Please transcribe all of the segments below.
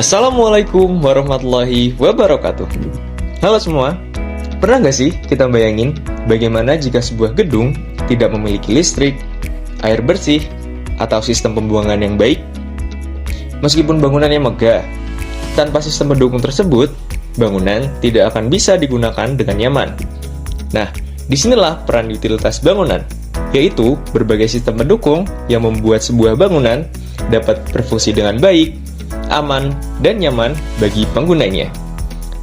Assalamualaikum warahmatullahi wabarakatuh. Halo semua, pernah nggak sih kita bayangin bagaimana jika sebuah gedung tidak memiliki listrik, air bersih, atau sistem pembuangan yang baik? Meskipun bangunannya megah, tanpa sistem pendukung tersebut, bangunan tidak akan bisa digunakan dengan nyaman. Nah, disinilah peran utilitas bangunan, yaitu berbagai sistem pendukung yang membuat sebuah bangunan dapat berfungsi dengan baik, aman, dan nyaman bagi penggunanya.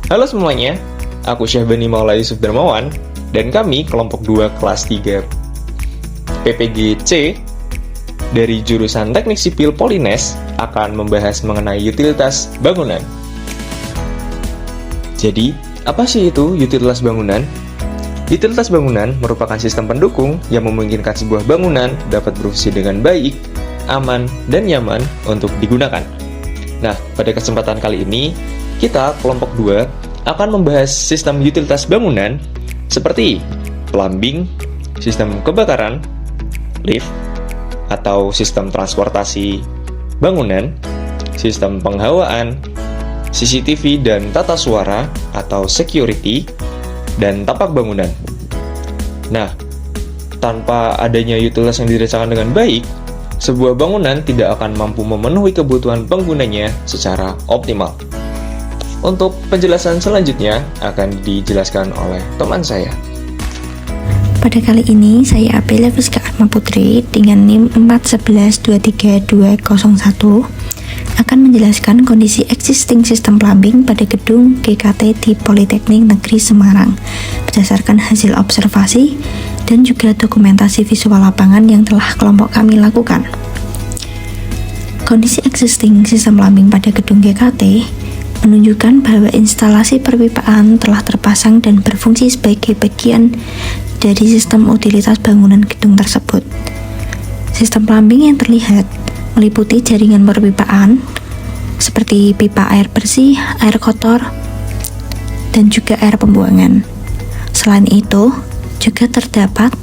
Halo semuanya, aku Syahbani Maula Yusuf Darmawan, dan kami kelompok 2 kelas 3 PPG-C dari jurusan Teknik Sipil Polines akan membahas mengenai utilitas bangunan. Jadi, apa sih itu utilitas bangunan? Utilitas bangunan merupakan sistem pendukung yang memungkinkan sebuah bangunan dapat berfungsi dengan baik, aman, dan nyaman untuk digunakan. Nah, pada kesempatan kali ini, kita kelompok 2 akan membahas sistem utilitas bangunan seperti plumbing, sistem kebakaran, lift, atau sistem transportasi bangunan, sistem penghawaan, CCTV dan tata suara atau security, dan tapak bangunan. Nah, tanpa adanya utilitas yang dirasakan dengan baik, sebuah bangunan tidak akan mampu memenuhi kebutuhan penggunanya secara optimal. Untuk penjelasan selanjutnya akan dijelaskan oleh teman saya. Pada kali ini, saya Abela Fiska Atma Putri dengan NIM 411232201 akan menjelaskan kondisi existing sistem plumbing pada gedung GKT di Politeknik Negeri Semarang berdasarkan hasil observasi dan juga dokumentasi visual lapangan yang telah kelompok kami lakukan. Kondisi existing sistem plumbing pada gedung GKT menunjukkan bahwa instalasi perpipaan telah terpasang dan berfungsi sebagai bagian dari sistem utilitas bangunan gedung tersebut. Sistem plumbing yang terlihat meliputi jaringan perpipaan seperti pipa air bersih, air kotor, dan juga air pembuangan. Selain itu, juga terdapat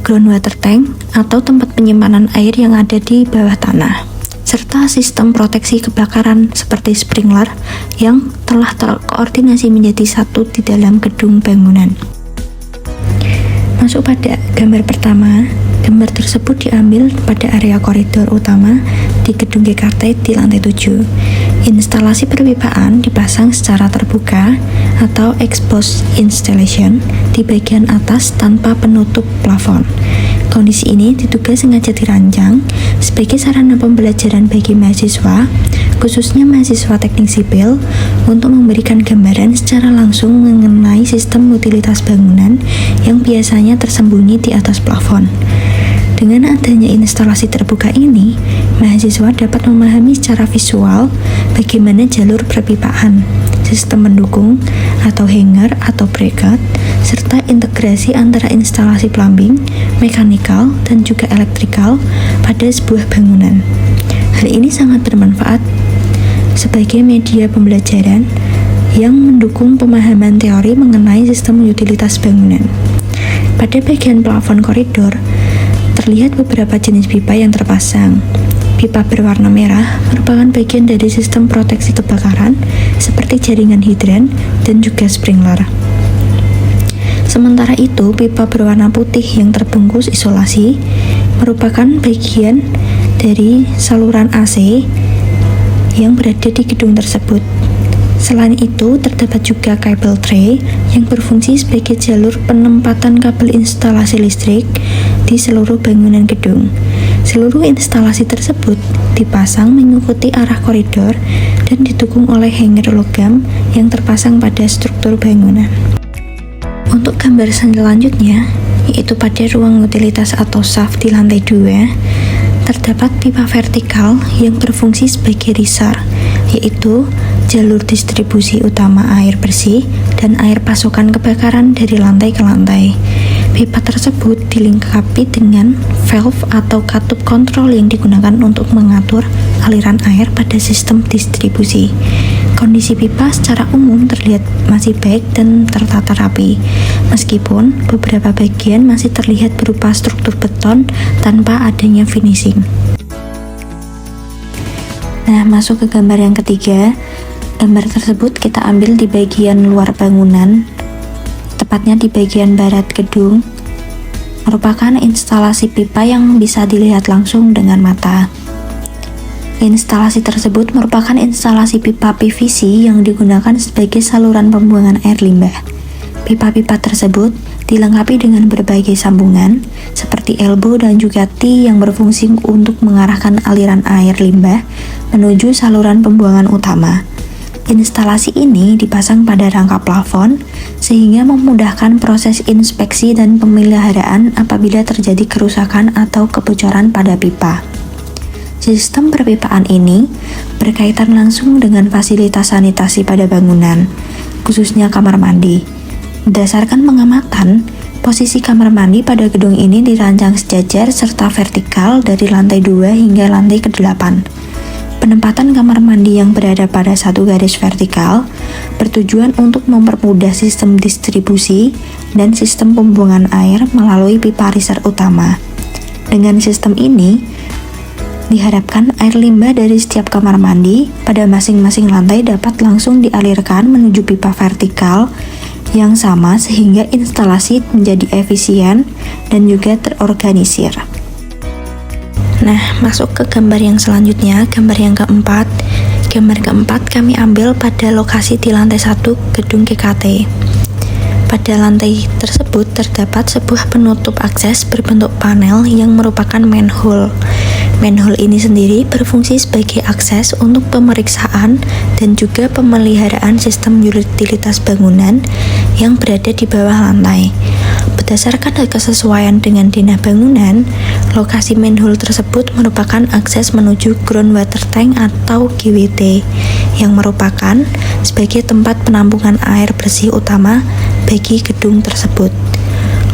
groundwater tank atau tempat penyimpanan air yang ada di bawah tanah, serta sistem proteksi kebakaran seperti sprinkler yang telah terkoordinasi menjadi satu di dalam gedung bangunan. Masuk pada gambar pertama, gambar tersebut diambil pada area koridor utama di gedung GKT di lantai 7. Instalasi perpipaan dipasang secara terbuka atau exposed installation di bagian atas tanpa penutup plafon. Kondisi ini diduga sengaja dirancang sebagai sarana pembelajaran bagi mahasiswa, khususnya mahasiswa teknik sipil, untuk memberikan gambaran secara langsung mengenai sistem utilitas bangunan yang biasanya tersembunyi di atas plafon. Dengan adanya instalasi terbuka ini, mahasiswa dapat memahami secara visual bagaimana jalur perpipaan, sistem pendukung atau hanger atau bracket, serta integrasi antara instalasi plumbing, mekanikal, dan juga elektrikal pada sebuah bangunan. Hal ini sangat bermanfaat sebagai media pembelajaran yang mendukung pemahaman teori mengenai sistem utilitas bangunan. Pada bagian plafon koridor, terlihat beberapa jenis pipa yang terpasang. Pipa berwarna merah merupakan bagian dari sistem proteksi kebakaran seperti jaringan hidran dan juga sprinkler. Sementara itu, pipa berwarna putih yang terbungkus isolasi merupakan bagian dari saluran AC yang berada di gedung tersebut. Selain itu, terdapat juga kabel tray yang berfungsi sebagai jalur penempatan kabel instalasi listrik di seluruh bangunan gedung. Seluruh instalasi tersebut dipasang mengikuti arah koridor dan didukung oleh hanger logam yang terpasang pada struktur bangunan. Untuk gambar selanjutnya, yaitu pada ruang utilitas atau shaft di lantai 2, terdapat pipa vertikal yang berfungsi sebagai risar, yaitu jalur distribusi utama air bersih dan air pasokan kebakaran dari lantai ke lantai. Pipa tersebut dilengkapi dengan valve atau katup kontrol yang digunakan untuk mengatur aliran air pada sistem distribusi. Kondisi pipa secara umum terlihat masih baik dan tertata rapi, meskipun beberapa bagian masih terlihat berupa struktur beton tanpa adanya finishing. Nah, masuk ke gambar yang ketiga. Gambar tersebut kita ambil di bagian luar bangunan, tepatnya di bagian barat gedung, merupakan instalasi pipa yang bisa dilihat langsung dengan mata. Instalasi tersebut merupakan instalasi pipa PVC yang digunakan sebagai saluran pembuangan air limbah. Pipa-pipa tersebut dilengkapi dengan berbagai sambungan seperti elbow dan juga T yang berfungsi untuk mengarahkan aliran air limbah menuju saluran pembuangan utama. Instalasi ini dipasang pada rangka plafon sehingga memudahkan proses inspeksi dan pemeliharaan apabila terjadi kerusakan atau kebocoran pada pipa. Sistem perpipaan ini berkaitan langsung dengan fasilitas sanitasi pada bangunan, khususnya kamar mandi. Berdasarkan pengamatan, posisi kamar mandi pada gedung ini dirancang sejajar serta vertikal dari lantai 2 hingga lantai ke-8. Penempatan kamar mandi yang berada pada satu garis vertikal bertujuan untuk mempermudah sistem distribusi dan sistem pembuangan air melalui pipa riser utama. Dengan sistem ini, diharapkan air limbah dari setiap kamar mandi pada masing-masing lantai dapat langsung dialirkan menuju pipa vertikal yang sama sehingga instalasi menjadi efisien dan juga terorganisir. Nah, masuk ke gambar yang selanjutnya, gambar yang keempat. Gambar keempat kami ambil pada lokasi di lantai 1 gedung GKT. Pada lantai tersebut terdapat sebuah penutup akses berbentuk panel yang merupakan manhole. Manhole ini sendiri berfungsi sebagai akses untuk pemeriksaan dan juga pemeliharaan sistem utilitas bangunan yang berada di bawah lantai. Berdasarkan kesesuaian dengan denah bangunan, lokasi manhole tersebut merupakan akses menuju groundwater tank atau GWT yang merupakan sebagai tempat penampungan air bersih utama bagi gedung tersebut.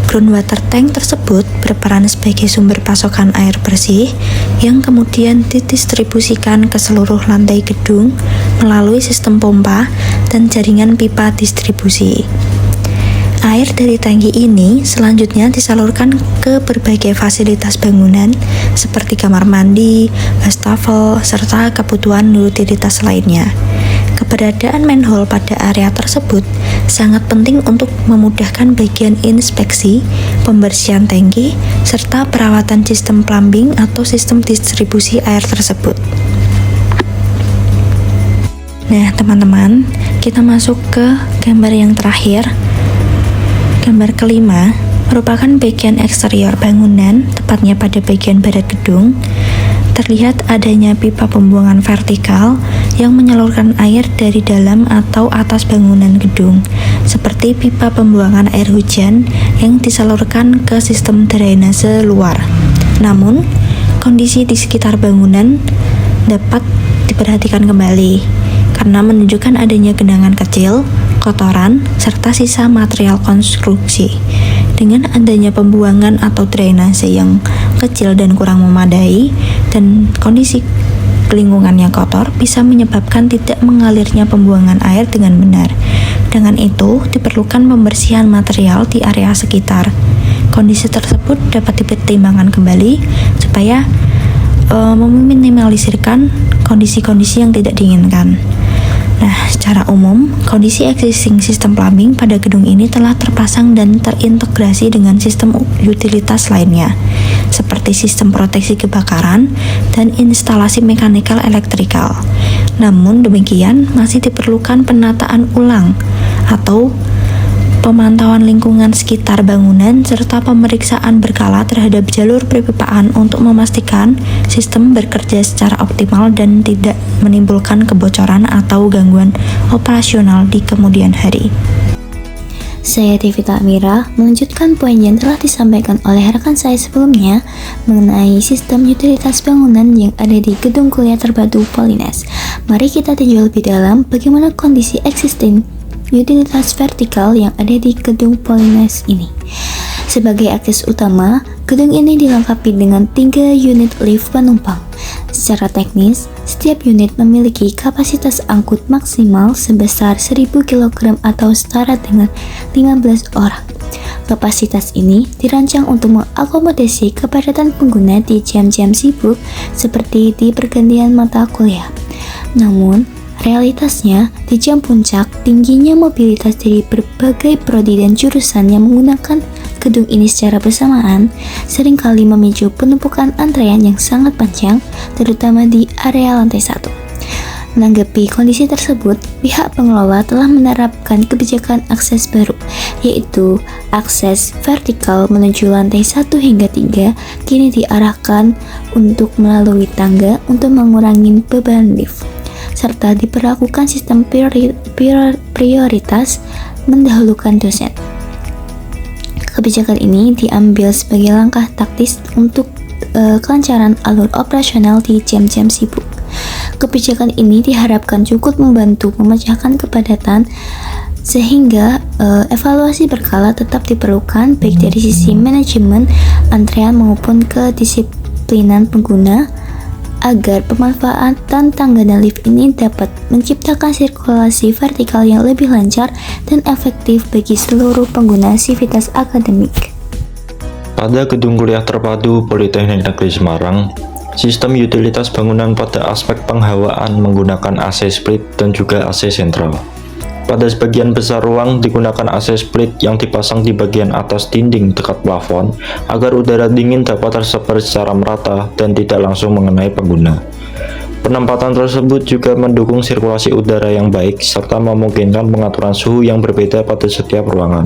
Groundwater tank tersebut berperan sebagai sumber pasokan air bersih yang kemudian didistribusikan ke seluruh lantai gedung melalui sistem pompa dan jaringan pipa distribusi. Air dari tangki ini selanjutnya disalurkan ke berbagai fasilitas bangunan seperti kamar mandi, wastafel, serta kebutuhan utilitas lainnya. Keberadaan manhole pada area tersebut sangat penting untuk memudahkan bagian inspeksi, pembersihan tangki, serta perawatan sistem plumbing atau sistem distribusi air tersebut. Nah, teman-teman, kita masuk ke gambar yang terakhir. Gambar kelima merupakan bagian eksterior bangunan, tepatnya pada bagian barat gedung. Terlihat adanya pipa pembuangan vertikal yang menyalurkan air dari dalam atau atas bangunan gedung, seperti pipa pembuangan air hujan yang disalurkan ke sistem drainase luar. Namun, kondisi di sekitar bangunan dapat diperhatikan kembali karena menunjukkan adanya genangan kecil, kotoran, serta sisa material konstruksi. Dengan adanya pembuangan atau drainase yang kecil dan kurang memadai, dan kondisi lingkungan yang kotor bisa menyebabkan tidak mengalirnya pembuangan air dengan benar. Dengan itu, diperlukan pembersihan material di area sekitar. Kondisi tersebut dapat dipertimbangkan kembali supaya meminimalisirkan kondisi-kondisi yang tidak diinginkan. Nah, secara umum, kondisi existing sistem plumbing pada gedung ini telah terpasang dan terintegrasi dengan sistem utilitas lainnya, seperti sistem proteksi kebakaran dan instalasi mekanikal elektrikal. Namun demikian, masih diperlukan penataan ulang atau pemantauan lingkungan sekitar bangunan serta pemeriksaan berkala terhadap jalur perpipaan untuk memastikan sistem bekerja secara optimal dan tidak menimbulkan kebocoran atau gangguan operasional di kemudian hari. Saya Devita Amira melanjutkan poin yang telah disampaikan oleh rekan saya sebelumnya mengenai sistem utilitas bangunan yang ada di Gedung Kuliah Terpadu Polines. Mari kita tinjau lebih dalam bagaimana kondisi existing utilitas vertikal yang ada di Gedung Polines ini. Sebagai akses utama, gedung ini dilengkapi dengan 3 unit lift penumpang. Secara teknis, setiap unit memiliki kapasitas angkut maksimal sebesar 1000 kg atau setara dengan 15 orang. Kapasitas ini dirancang untuk mengakomodasi kepadatan pengguna di jam-jam sibuk seperti di pergantian mata kuliah. Namun, realitasnya, di jam puncak, tingginya mobilitas dari berbagai prodi dan jurusan yang menggunakan gedung ini secara bersamaan seringkali memicu penumpukan antrean yang sangat panjang, terutama di area lantai 1. Menanggapi kondisi tersebut, pihak pengelola telah menerapkan kebijakan akses baru, yaitu akses vertikal menuju lantai 1 hingga 3 kini diarahkan untuk melalui tangga untuk mengurangi beban lift, serta diberlakukan sistem prioritas mendahulukan dosen. Kebijakan ini diambil sebagai langkah taktis untuk kelancaran alur operasional di jam-jam sibuk. Kebijakan ini diharapkan cukup membantu memecahkan kepadatan sehingga evaluasi berkala tetap diperlukan baik dari sisi manajemen antrean maupun kedisiplinan pengguna agar pemanfaatan tangga dan lift ini dapat menciptakan sirkulasi vertikal yang lebih lancar dan efektif bagi seluruh pengguna sivitas akademik. Pada gedung kuliah terpadu Politeknik Negeri Semarang, sistem utilitas bangunan pada aspek penghawaan menggunakan AC split dan juga AC sentral. Pada sebagian besar ruang digunakan AC split yang dipasang di bagian atas dinding dekat plafon agar udara dingin dapat tersebar secara merata dan tidak langsung mengenai pengguna. Penempatan tersebut juga mendukung sirkulasi udara yang baik serta memungkinkan pengaturan suhu yang berbeda pada setiap ruangan.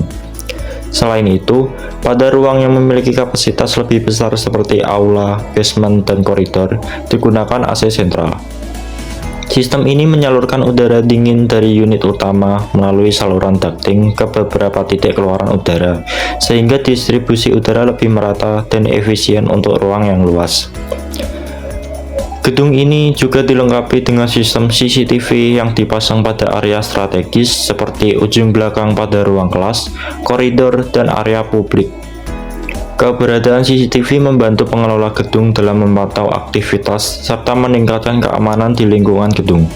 Selain itu, pada ruang yang memiliki kapasitas lebih besar seperti aula, basement, dan koridor digunakan AC sentral. Sistem ini menyalurkan udara dingin dari unit utama melalui saluran ducting ke beberapa titik keluaran udara, sehingga distribusi udara lebih merata dan efisien untuk ruang yang luas. Gedung ini juga dilengkapi dengan sistem CCTV yang dipasang pada area strategis seperti ujung belakang pada ruang kelas, koridor, dan area publik. Keberadaan CCTV membantu pengelola gedung dalam memantau aktivitas serta meningkatkan keamanan di lingkungan gedung.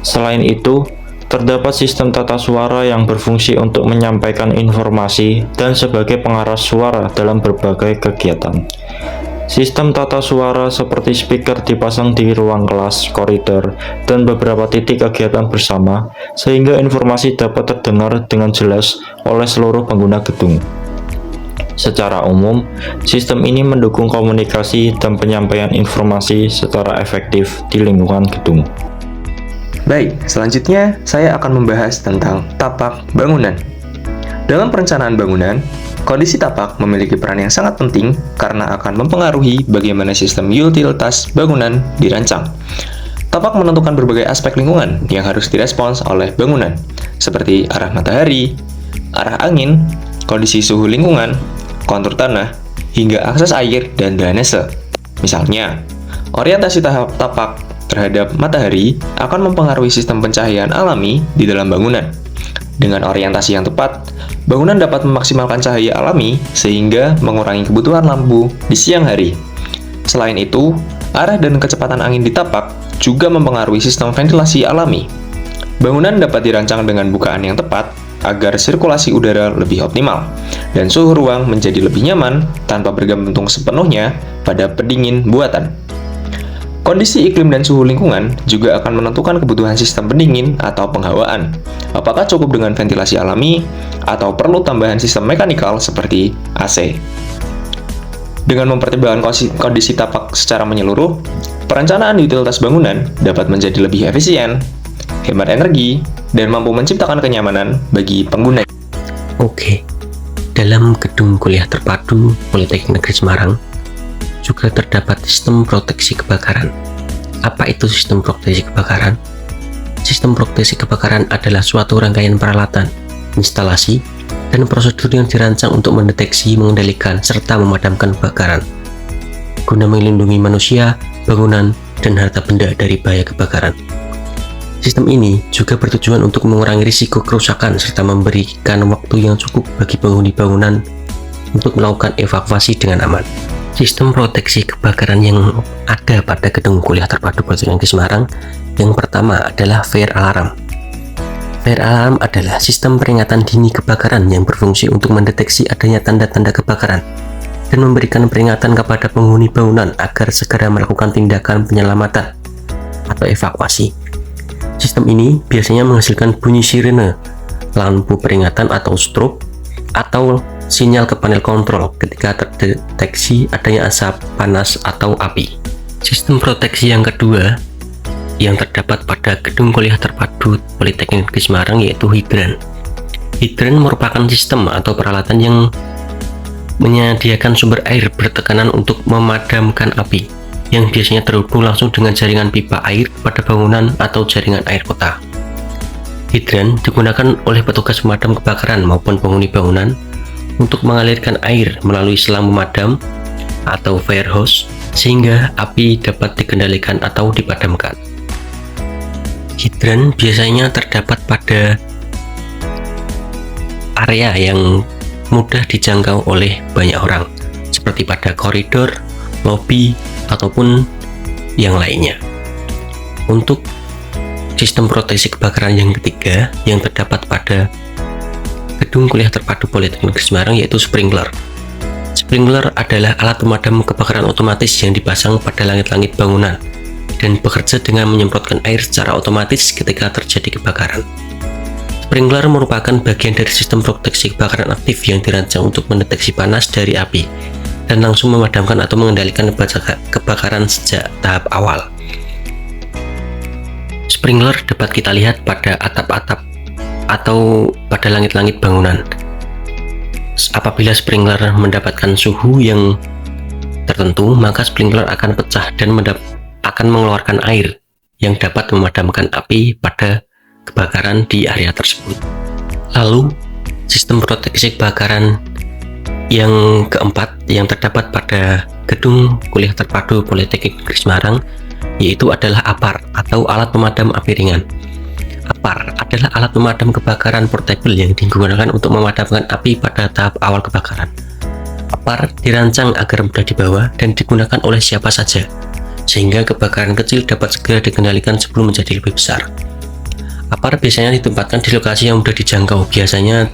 Selain itu, terdapat sistem tata suara yang berfungsi untuk menyampaikan informasi dan sebagai pengaras suara dalam berbagai kegiatan. Sistem tata suara seperti speaker dipasang di ruang kelas, koridor, dan beberapa titik kegiatan bersama, sehingga informasi dapat terdengar dengan jelas oleh seluruh pengguna gedung. Secara umum, sistem ini mendukung komunikasi dan penyampaian informasi secara efektif di lingkungan gedung. Baik, selanjutnya saya akan membahas tentang tapak bangunan. Dalam perencanaan bangunan, kondisi tapak memiliki peran yang sangat penting karena akan mempengaruhi bagaimana sistem utilitas bangunan dirancang. Tapak menentukan berbagai aspek lingkungan yang harus direspons oleh bangunan, seperti arah matahari, arah angin, kondisi suhu lingkungan, kontur tanah, hingga akses air dan drainase. Misalnya, orientasi tapak terhadap matahari akan mempengaruhi sistem pencahayaan alami di dalam bangunan. Dengan orientasi yang tepat, bangunan dapat memaksimalkan cahaya alami sehingga mengurangi kebutuhan lampu di siang hari. Selain itu, arah dan kecepatan angin di tapak juga mempengaruhi sistem ventilasi alami. Bangunan dapat dirancang dengan bukaan yang tepat agar sirkulasi udara lebih optimal dan suhu ruang menjadi lebih nyaman tanpa bergantung sepenuhnya pada pendingin buatan. Kondisi iklim dan suhu lingkungan juga akan menentukan kebutuhan sistem pendingin atau penghawaan. Apakah cukup dengan ventilasi alami atau perlu tambahan sistem mekanikal seperti AC? Dengan mempertimbangkan kondisi tapak secara menyeluruh, perencanaan utilitas bangunan dapat menjadi lebih efisien, hemat energi, dan mampu menciptakan kenyamanan bagi pengguna. Oke, dalam gedung kuliah terpadu Politeknik Negeri Semarang juga terdapat sistem proteksi kebakaran. Apa itu sistem proteksi kebakaran? Sistem proteksi kebakaran adalah suatu rangkaian peralatan, instalasi, dan prosedur yang dirancang untuk mendeteksi, mengendalikan, serta memadamkan kebakaran guna melindungi manusia, bangunan, dan harta benda dari bahaya kebakaran. Sistem ini juga bertujuan untuk mengurangi risiko kerusakan serta memberikan waktu yang cukup bagi penghuni bangunan untuk melakukan evakuasi dengan aman. Sistem proteksi kebakaran yang ada pada gedung kuliah terpadu Politeknik Negeri Semarang yang pertama adalah fire alarm. Fire alarm adalah sistem peringatan dini kebakaran yang berfungsi untuk mendeteksi adanya tanda-tanda kebakaran dan memberikan peringatan kepada penghuni bangunan agar segera melakukan tindakan penyelamatan atau evakuasi. Sistem ini biasanya menghasilkan bunyi sirene, lampu peringatan atau strobe, atau sinyal ke panel kontrol ketika terdeteksi adanya asap panas atau api. Sistem proteksi yang kedua yang terdapat pada gedung kuliah terpadu Politeknik Negeri Semarang yaitu hidran. Hidran merupakan sistem atau peralatan yang menyediakan sumber air bertekanan untuk memadamkan api, yang biasanya terhubung langsung dengan jaringan pipa air pada bangunan atau jaringan air kota. Hidran digunakan oleh petugas pemadam kebakaran maupun penghuni bangunan untuk mengalirkan air melalui selang pemadam atau fire hose sehingga api dapat dikendalikan atau dipadamkan. Hidran biasanya terdapat pada area yang mudah dijangkau oleh banyak orang, seperti pada koridor, lobi, ataupun yang lainnya. Untuk sistem proteksi kebakaran yang ketiga yang terdapat pada gedung kuliah terpadu Politeknik Negeri Semarang yaitu sprinkler. Sprinkler adalah alat pemadam kebakaran otomatis yang dipasang pada langit-langit bangunan dan bekerja dengan menyemprotkan air secara otomatis ketika terjadi kebakaran. Sprinkler merupakan bagian dari sistem proteksi kebakaran aktif yang dirancang untuk mendeteksi panas dari api dan langsung memadamkan atau mengendalikan kebakaran sejak tahap awal. Sprinkler dapat kita lihat pada atap-atap atau pada langit-langit bangunan. Apabila sprinkler mendapatkan suhu yang tertentu, maka sprinkler akan pecah dan akan mengeluarkan air yang dapat memadamkan api pada kebakaran di area tersebut. Lalu, sistem proteksi kebakaran yang keempat yang terdapat pada gedung kuliah terpadu Politeknik Negeri Semarang yaitu adalah APAR atau alat pemadam api ringan. APAR adalah alat pemadam kebakaran portable yang digunakan untuk memadamkan api pada tahap awal kebakaran. APAR dirancang agar mudah dibawa dan digunakan oleh siapa saja, sehingga kebakaran kecil dapat segera dikendalikan sebelum menjadi lebih besar. APAR biasanya ditempatkan di lokasi yang mudah dijangkau, biasanya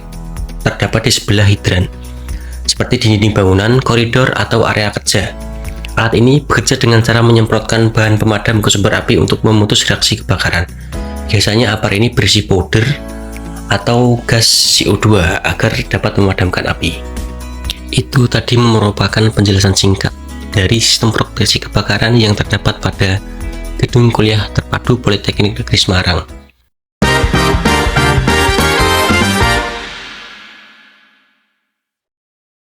terdapat di sebelah hidran, seperti di dinding bangunan, koridor, atau area kerja. Alat ini bekerja dengan cara menyemprotkan bahan pemadam ke sumber api untuk memutus reaksi kebakaran. Biasanya APAR ini berisi powder atau gas CO2 agar dapat memadamkan api. Itu tadi merupakan penjelasan singkat dari sistem proteksi kebakaran yang terdapat pada gedung kuliah terpadu Politeknik Negeri Semarang.